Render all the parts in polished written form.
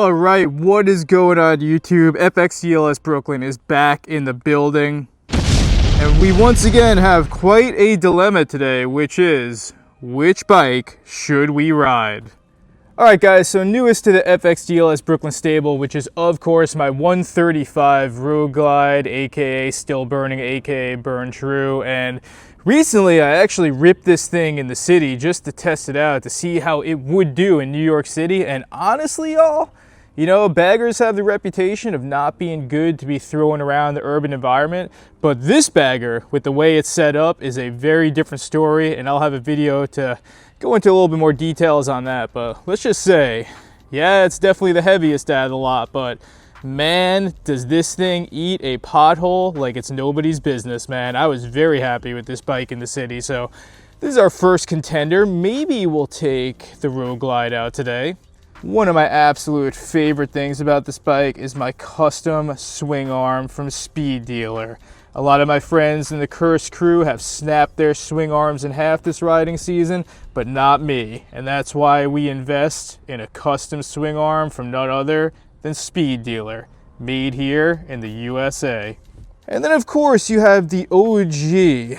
All right, what is going on YouTube? FXDLS Brooklyn is back in the building. And we once again have quite a dilemma today, which is, which bike should we ride? All right guys, so newest to the FXDLS Brooklyn stable, which is of course my 135 Road Glide, aka Still Burning, aka Burn True. And recently I actually ripped this thing in the city just to test it out to see how it would do in New York City. And honestly, y'all, you know, baggers have the reputation of not being good to be throwing around the urban environment, but this bagger, with the way it's set up, is a very different story, and I'll have a video to go into a little bit more details on that. But let's just say, yeah, it's definitely the heaviest out of the lot, but man, does this thing eat a pothole like it's nobody's business, man. I was very happy with this bike in the city, so this is our first contender. Maybe we'll take the Road Glide out today. One of my absolute favorite things about this bike is my custom swing arm from Speed Dealer. A lot of my friends in the Cursed crew have snapped their swing arms in half this riding season, but not me. And that's why we invest in a custom swing arm from none other than Speed Dealer, made here in the USA. And then of course you have the OG,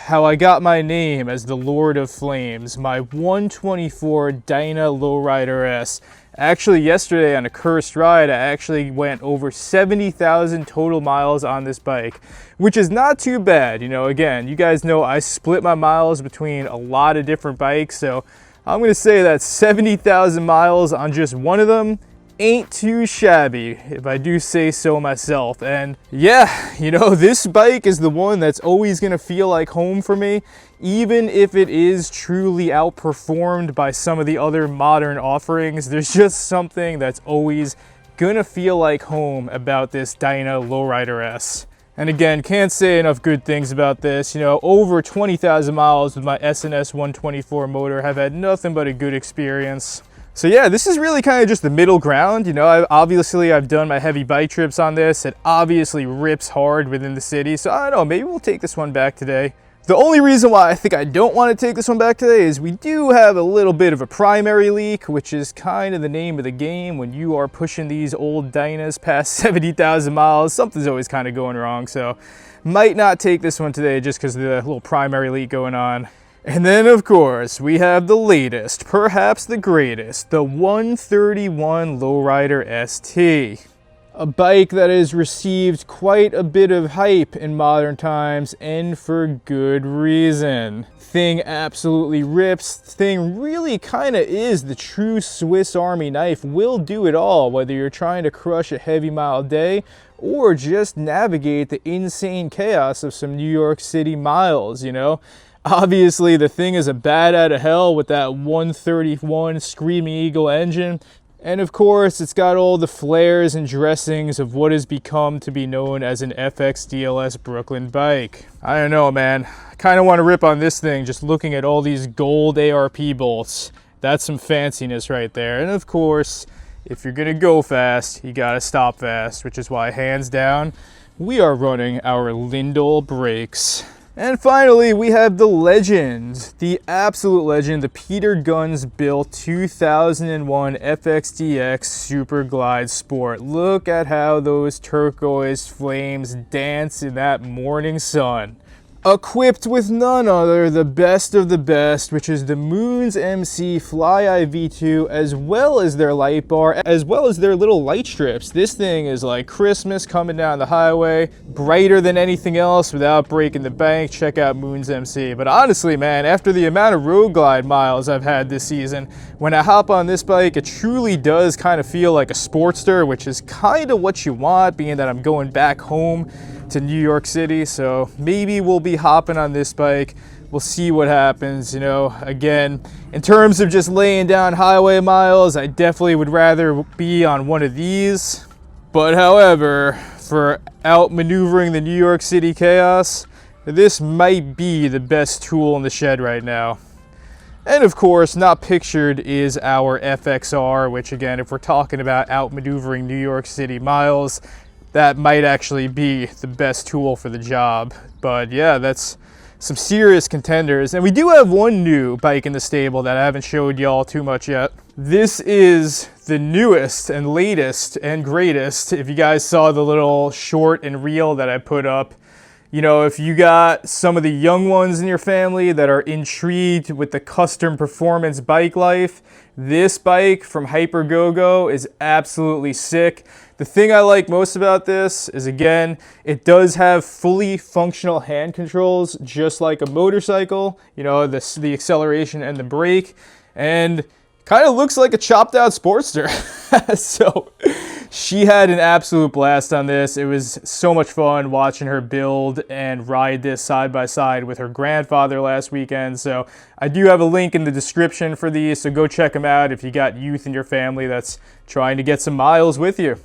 how I got my name as the Lord of Flames, my 124 Dyna Lowrider S. Actually, yesterday on a Cursed ride, I actually went over 70,000 total miles on this bike, which is not too bad. You know, again, you guys know I split my miles between a lot of different bikes, so I'm gonna say that 70,000 miles on just one of them ain't too shabby, if I do say so myself. And yeah, you know, this bike is the one that's always gonna feel like home for me, even if it is truly outperformed by some of the other modern offerings. There's just something that's always gonna feel like home about this Dyna Lowrider S. And again, can't say enough good things about this. You know, over 20,000 miles with my S&S 124 motor, have had nothing but a good experience. So yeah, this is really kind of just the middle ground. You know, I've done my heavy bike trips on this. It obviously rips hard within the city. So I don't know, maybe we'll take this one back today. The only reason why I think I don't want to take this one back today is we do have a little bit of a primary leak, which is kind of the name of the game when you are pushing these old Dynas past 70,000 miles. Something's always kind of going wrong. So might not take this one today just because of the little primary leak going on. And then of course we have the latest, perhaps the greatest, the 131 Lowrider ST. A bike that has received quite a bit of hype in modern times, and for good reason. Thing absolutely rips. Thing really kind of is the true Swiss Army knife. Will do it all, whether you're trying to crush a heavy mile day or just navigate the insane chaos of some New York City miles, you know. Obviously, the thing is a bat out of hell with that 131 Screaming Eagle engine. And of course, it's got all the flares and dressings of what has become to be known as an FXDLS Brooklyn bike. I don't know, man. I kind of want to rip on this thing just looking at all these gold ARP bolts. That's some fanciness right there. And of course, if you're going to go fast, you got to stop fast, which is why, hands down, we are running our Lindell brakes. And finally, we have the legend, the absolute legend, the Peter Guns built 2001 FXDX Super Glide Sport. Look at how those turquoise flames dance in that morning sun. Equipped with none other, the best of the best, which is the Moon's MC Fly Eye V2, as well as their light bar, as well as their little light strips. This thing is like Christmas coming down the highway, brighter than anything else without breaking the bank. Check out Moon's MC. But honestly, man, after the amount of Road Glide miles I've had this season, when I hop on this bike, it truly does kind of feel like a Sportster, which is kind of what you want, being that I'm going back home to New York City. So maybe we'll be hopping on this bike. We'll see what happens. You know, again, in terms of just laying down highway miles, I definitely would rather be on one of these. But however, for outmaneuvering the New York City chaos, this might be the best tool in the shed right now. And of course, not pictured is our FXR, which again, if we're talking about outmaneuvering New York City miles, that might actually be the best tool for the job. But yeah, that's some serious contenders. And we do have one new bike in the stable that I haven't showed y'all too much yet. This is the newest and latest and greatest. If you guys saw the little short and reel that I put up, you know, if you got some of the young ones in your family that are intrigued with the custom performance bike life, this bike from Hypergo-Go is absolutely sick. The thing I like most about this is, again, it does have fully functional hand controls, just like a motorcycle, you know, the acceleration and the brake, and kind of looks like a chopped out Sportster. So she had an absolute blast on this. It was so much fun watching her build and ride this side by side with her grandfather last weekend. So I do have a link in the description for these, so go check them out if you got youth in your family that's trying to get some miles with you.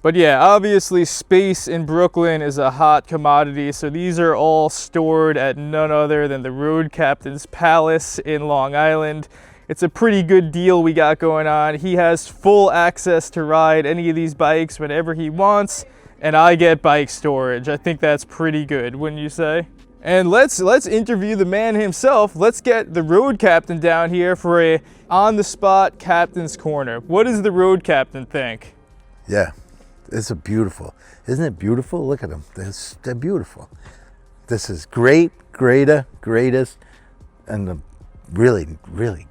But yeah, obviously space in Brooklyn is a hot commodity, so these are all stored at none other than the Road Captain's Palace in Long Island. It's a pretty good deal we got going on. He has full access to ride any of these bikes whenever he wants, and I get bike storage. I think that's pretty good, wouldn't you say? And let's interview the man himself. Let's get the Road Captain down here for a on-the-spot Captain's Corner. What does the Road Captain think? Yeah, it's beautiful. Isn't it beautiful? Look at them. They're beautiful. This is greatest, and the really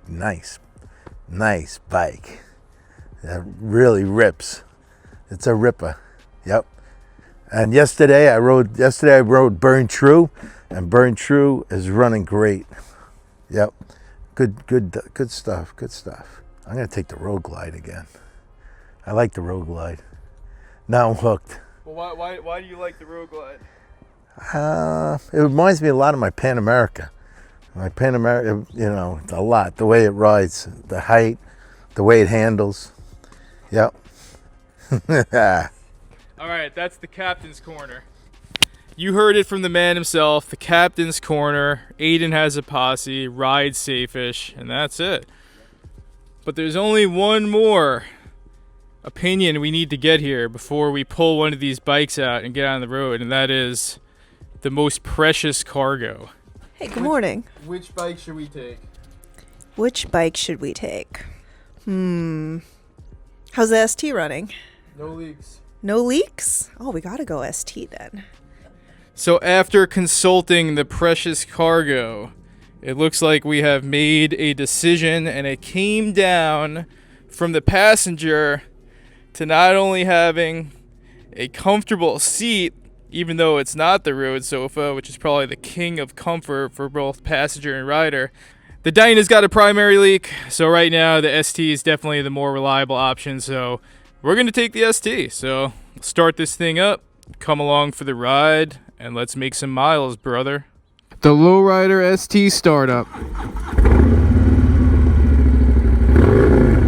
nice bike that really rips. It's a ripper. Yep. And yesterday I rode Burn True, and Burn True is running great. Yep. Good stuff. I'm gonna take the Road Glide again. I like the Road Glide. Now I'm hooked. Well, why do you like the Road Glide? It reminds me a lot of my Pan America. My Pan America, you know, a lot. The way it rides, the height, the way it handles. Yep. All right, that's the Captain's Corner. You heard it from the man himself, the Captain's Corner. Aiden has a posse, ride safe-ish, and that's it. But there's only one more opinion we need to get here before we pull one of these bikes out and get on the road, and that is the most precious cargo. Hey, good morning. Which bike should we take? Which bike should we take? How's the ST running? No leaks. No leaks? Oh, we gotta go ST then. So after consulting the precious cargo, it looks like we have made a decision, and it came down from the passenger to not only having a comfortable seat, even though it's not the road sofa, which is probably the king of comfort for both passenger and rider. The Dyna's got a primary leak, so right now the ST is definitely the more reliable option, so we're going to take the ST. So start this thing up, come along for the ride, and let's make some miles, brother. The Lowrider ST startup.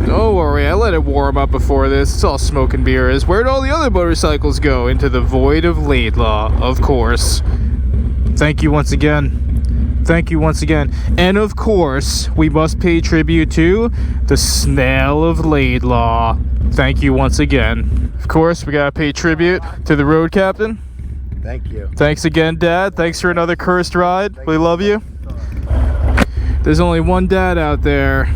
Don't worry, I let it warm up before this. It's all smoke and mirrors. Where'd all the other motorcycles go? Into the void of Laidlaw, of course. Thank you once again. Thank you once again. And of course, we must pay tribute to the Snail of Laidlaw. Thank you once again. Of course, we gotta pay tribute to the Road Captain. Thank you. Thanks again, Dad. Thanks for another cursed ride. We love you. There's only one dad out there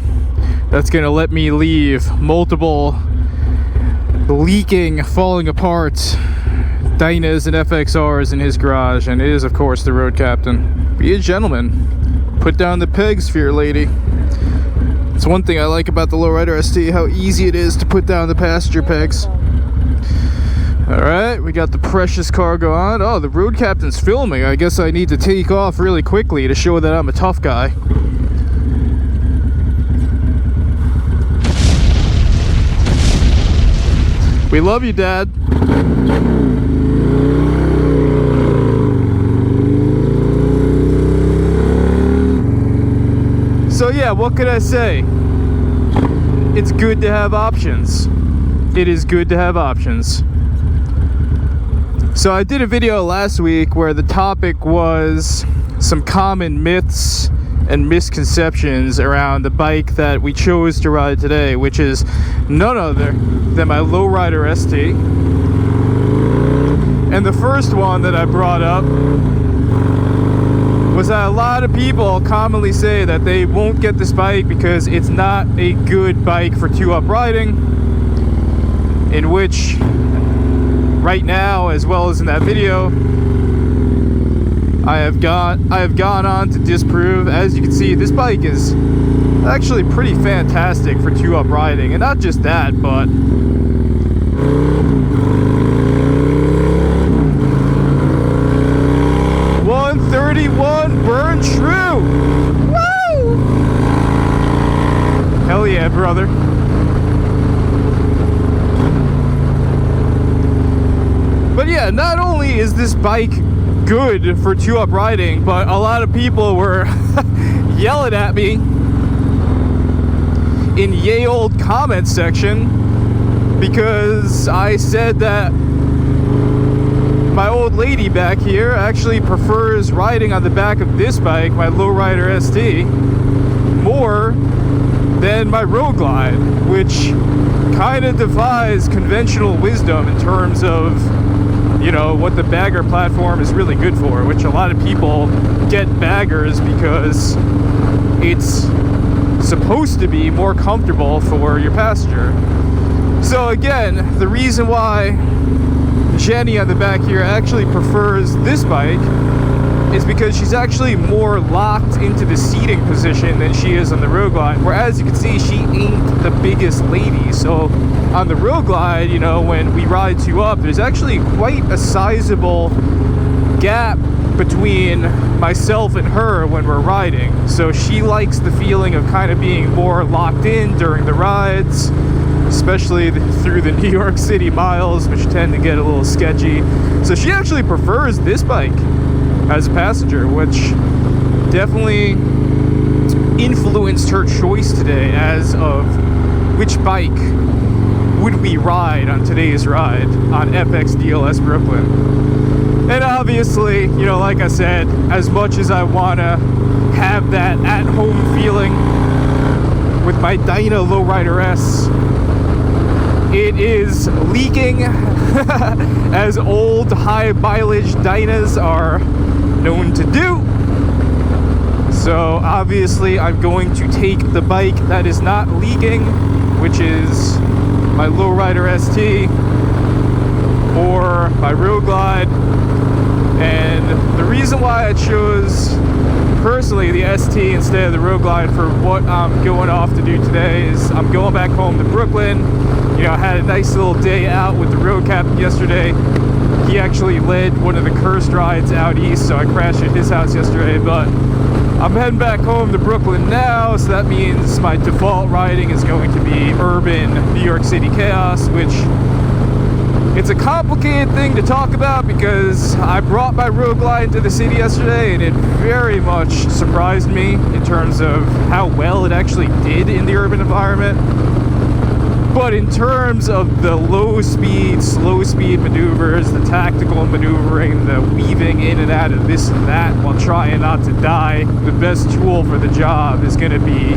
that's gonna let me leave multiple leaking, falling apart Dynas and FXRs in his garage, and it is of course the Road Captain. Be a gentleman. Put down the pegs for your lady. It's one thing I like about the Lowrider ST, how easy it is to put down the passenger pegs. Alright, we got the precious cargo on. Oh, the Road Captain's filming. I guess I need to take off really quickly to show that I'm a tough guy. We love you, Dad. So yeah, what could I say? It's good to have options. It is good to have options. So I did a video last week where the topic was some common myths and misconceptions around the bike that we chose to ride today, which is none other than my Lowrider ST. And the first one that I brought up was that a lot of people commonly say that they won't get this bike because it's not a good bike for two-up riding, in which right now, as well as in that video, I have gone on to disprove. As you can see, this bike is actually pretty fantastic for two-up riding, and not just that, but 131 burn true. Woo! Hell yeah, brother. But yeah, not only is this bike good for two-up riding, but a lot of people were yelling at me in yay old comment section because I said that my old lady back here actually prefers riding on the back of this bike, my Lowrider ST, more than my Road Glide, which kind of defies conventional wisdom in terms of, you know, what the bagger platform is really good for, which a lot of people get baggers because it's supposed to be more comfortable for your passenger. So again, the reason why Jenny on the back here actually prefers this bike is because she's actually more locked into the seating position than she is on the Road Glide. Whereas you can see, she ain't the biggest lady. So on the Road Glide, you know, when we ride two up, there's actually quite a sizable gap between myself and her when we're riding. So she likes the feeling of kind of being more locked in during the rides, especially through the New York City miles, which tend to get a little sketchy. So she actually prefers this bike as a passenger, which definitely influenced her choice today as of which bike would we ride on today's ride on FXDLS Brooklyn. And obviously, you know, like I said, as much as I want to have that at-home feeling with my Dyna Lowrider S, it is leaking, as old high mileage Dynas are known to do. So obviously I'm going to take the bike that is not leaking, which is my Lowrider ST or my Road Glide. And the reason why I chose personally the ST instead of the Road Glide for what I'm going off to do today is I'm going back home to Brooklyn. You know, I had a nice little day out with the road captain yesterday. He actually led one of the cursed rides out east, so I crashed at his house yesterday. But I'm heading back home to Brooklyn now, so that means my default riding is going to be urban New York City chaos, which it's a complicated thing to talk about because I brought my Road Glide into the city yesterday and it very much surprised me in terms of how well it actually did in the urban environment. But in terms of the low speed, slow speed maneuvers, the tactical maneuvering, the weaving in and out of this and that while trying not to die, the best tool for the job is going to be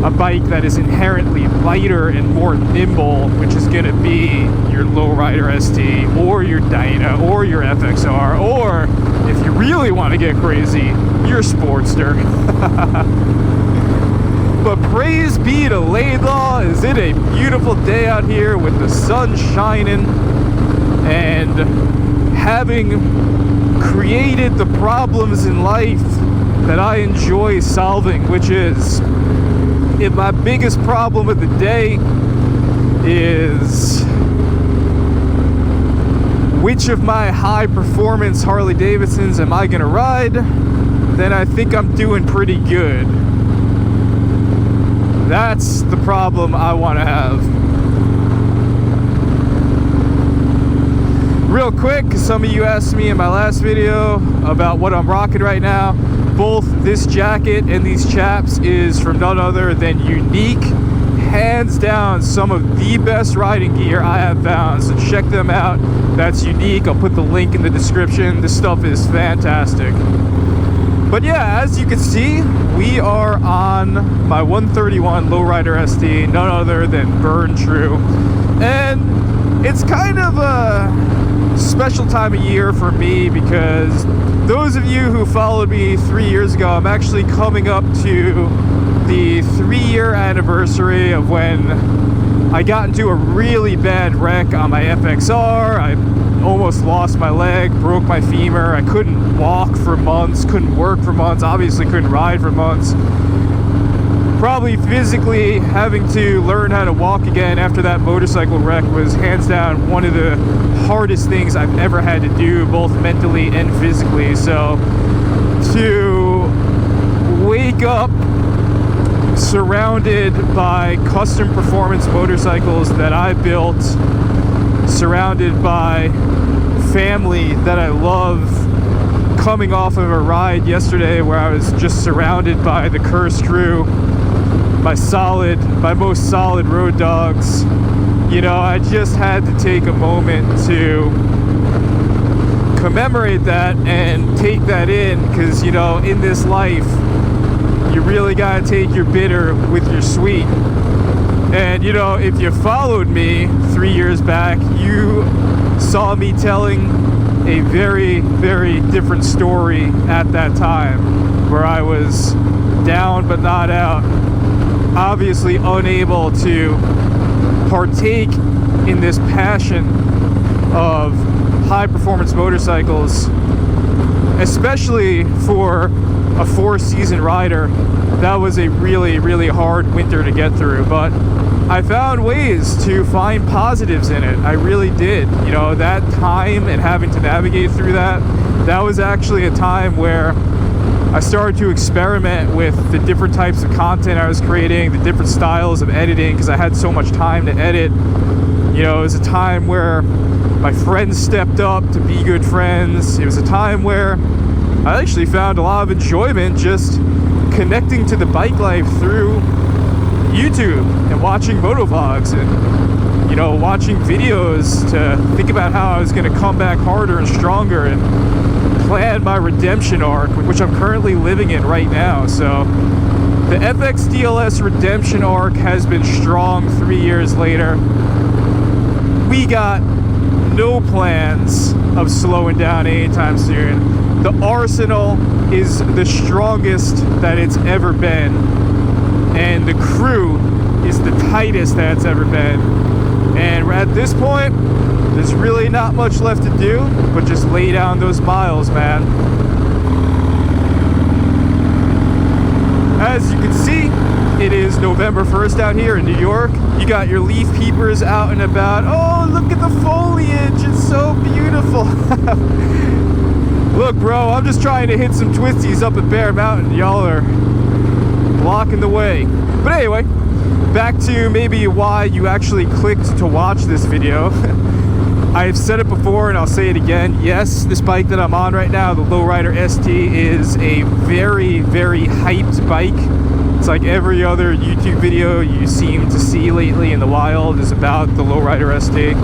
a bike that is inherently lighter and more nimble, which is going to be your Lowrider ST or your Dyna or your FXR, or if you really want to get crazy, your Sportster. But praise be to Laidlaw, is it a beautiful day out here with the sun shining and having created the problems in life that I enjoy solving, which is, if my biggest problem of the day is which of my high performance Harley Davidsons am I gonna ride, then I think I'm doing pretty good. That's the problem I want to have. Real quick, some of you asked me in my last video about what I'm rocking right now. Both this jacket and these chaps is from none other than Unique. Hands down, some of the best riding gear I have found, so check them out. That's Unique. I'll put the link in the description. This stuff is fantastic. But yeah, as you can see, we are on my 131 Lowrider ST, none other than Burn True. And it's kind of a special time of year for me because those of you who followed me 3 years ago, I'm actually coming up to the 3-year anniversary of when I got into a really bad wreck on my FXR. I almost lost my leg, broke my femur. I couldn't walk for months, couldn't work for months, obviously couldn't ride for months. Probably physically having to learn how to walk again after that motorcycle wreck was hands down one of the hardest things I've ever had to do, both mentally and physically. So to wake up surrounded by custom performance motorcycles that I built, surrounded by family that I love, coming off of a ride yesterday where I was just surrounded by the cursed crew, my most solid road dogs. You know, I just had to take a moment to commemorate that and take that in, because, you know, in this life, you really gotta take your bitter with your sweet. And, you know, if you followed me 3 years back, you saw me telling a very, very different story at that time, where I was down but not out, obviously unable to partake in this passion of high performance motorcycles, especially for a 4-season rider. That was a really, really hard winter to get through, but I found ways to find positives in it. I really did. You know, that time and having to navigate through that was actually a time where I started to experiment with the different types of content I was creating, the different styles of editing, because I had so much time to edit. You know, it was a time where my friends stepped up to be good friends. It was a time where I actually found a lot of enjoyment just connecting to the bike life through YouTube and watching motovlogs and, you know, watching videos to think about how I was going to come back harder and stronger and plan my redemption arc, which I'm currently living in right now. So the FXDLS redemption arc has been strong 3 years later. We got no plans of slowing down anytime soon. The arsenal is the strongest that it's ever been, and the crew is the tightest that it's ever been. And at this point, there's really not much left to do but just lay down those miles, man. As you can see, it is November 1st out here in New York. You got your leaf peepers out and about. Oh, look at the foliage, it's so beautiful. Look, bro, I'm just trying to hit some twisties up at Bear Mountain. Y'all are blocking the way. But anyway, back to maybe why you actually clicked to watch this video. I've said it before and I'll say it again. Yes, this bike that I'm on right now, the Lowrider ST, is a very, very hyped bike. It's like every other YouTube video you seem to see lately in the wild is about the Lowrider ST.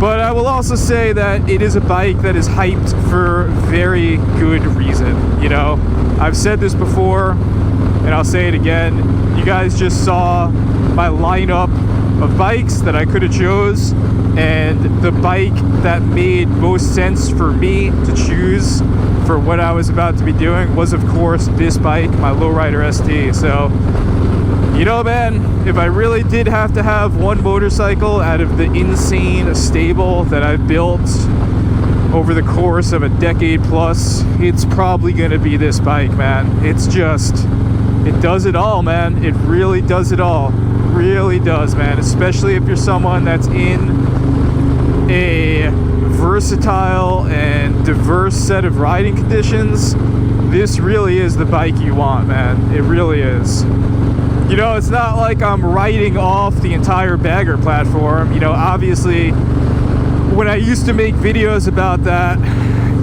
But I will also say that it is a bike that is hyped for very good reason. You know, I've said this before and I'll say it again. You guys just saw my lineup of bikes that I could have chose, and the bike that made most sense for me to choose for what I was about to be doing was, of course, this bike, my Lowrider ST. So, you know, man, if I really did have to have one motorcycle out of the insane stable that I've built over the course of a decade plus, it's probably gonna be this bike, man. It's just, it does it all, man. It really does it all. Really does, man. Especially if you're someone that's in a versatile and diverse set of riding conditions. This really is the bike you want, man. It really is. You know, it's not like I'm writing off the entire bagger platform. You know, obviously, when I used to make videos about that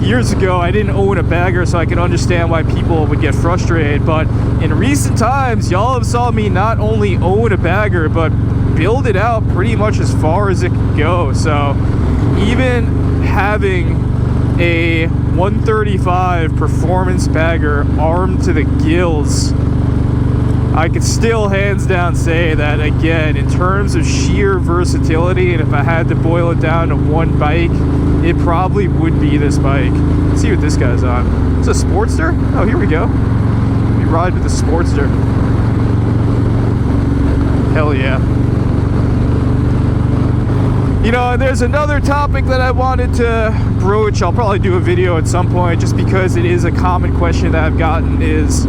years ago, I didn't own a bagger, so I can understand why people would get frustrated. But in recent times, y'all have saw me not only own a bagger, but build it out pretty much as far as it can go. So even having a 135 performance bagger armed to the gills, I could still hands down say that, again, in terms of sheer versatility, and if I had to boil it down to one bike, it probably would be this bike. Let's see what this guy's on. It's a Sportster? Oh, here we go. Let me ride with the Sportster. Hell yeah. You know, there's another topic that I wanted to broach. I'll probably do a video at some point just because it is a common question that I've gotten, is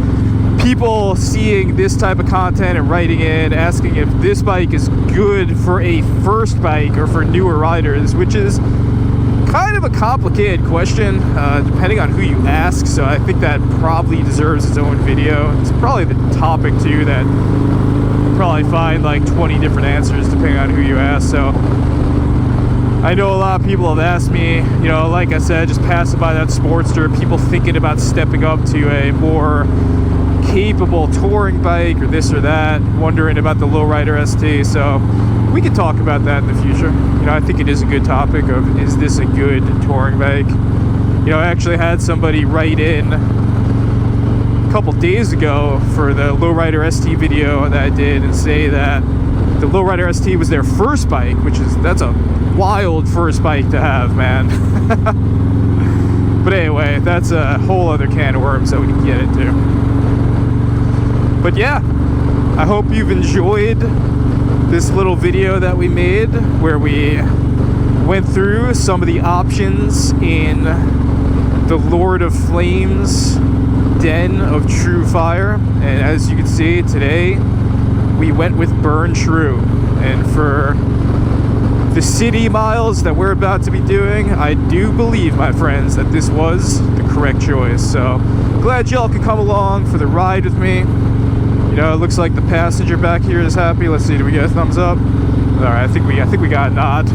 people seeing this type of content and writing in asking if this bike is good for a first bike or for newer riders, which is kind of a complicated question depending on who you ask. So I think that probably deserves its own video. It's probably the topic too that you'll probably find like 20 different answers depending on who you ask. So I know a lot of people have asked me, you know, like I said, just passing by that Sportster, people thinking about stepping up to a more capable touring bike or this or that, wondering about the Lowrider ST. So we could talk about that in the future. You know, I think it is a good topic of, is this a good touring bike? You know, I actually had somebody write in a couple days ago for the Lowrider ST video that I did and say that the Lowrider ST was their first bike, that's a wild first bike to have, man. But anyway, that's a whole other can of worms that we can get into. But yeah, I hope you've enjoyed this little video that we made where we went through some of the options in the Lord of Flames den of true fire. And as you can see today, we went with Burn True. And for the city miles that we're about to be doing, I do believe, my friends, that this was the correct choice. So glad y'all could come along for the ride with me. You know, it looks like the passenger back here is happy. Let's see, do we get a thumbs up? All right, I think we got a nod.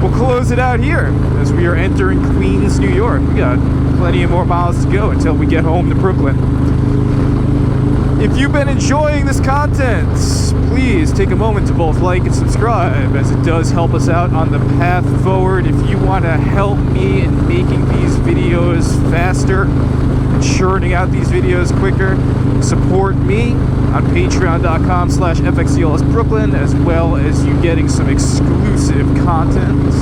We'll close it out here as we are entering Queens, New York. We got plenty of more miles to go until we get home to Brooklyn. If you've been enjoying this content, please take a moment to both like and subscribe, as it does help us out on the path forward. If you want to help me in making these videos faster, churning out these videos quicker, support me on patreon.com/FXDLS Brooklyn, as well as you getting some exclusive content.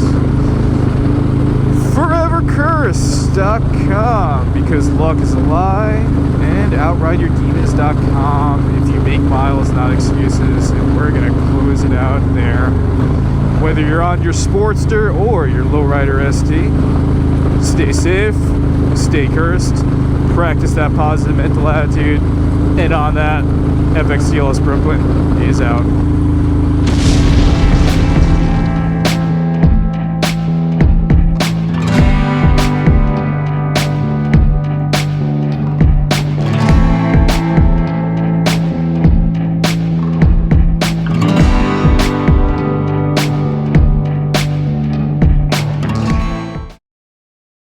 ForeverCurse.com, because luck is a lie, and OutrideYourDemons.com if you make miles, not excuses. And we're gonna close it out there. Whether you're on your Sportster or your Lowrider ST, stay safe, stay cursed, practice that positive mental attitude, and on that, FXDLS Brooklyn is out.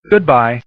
Goodbye.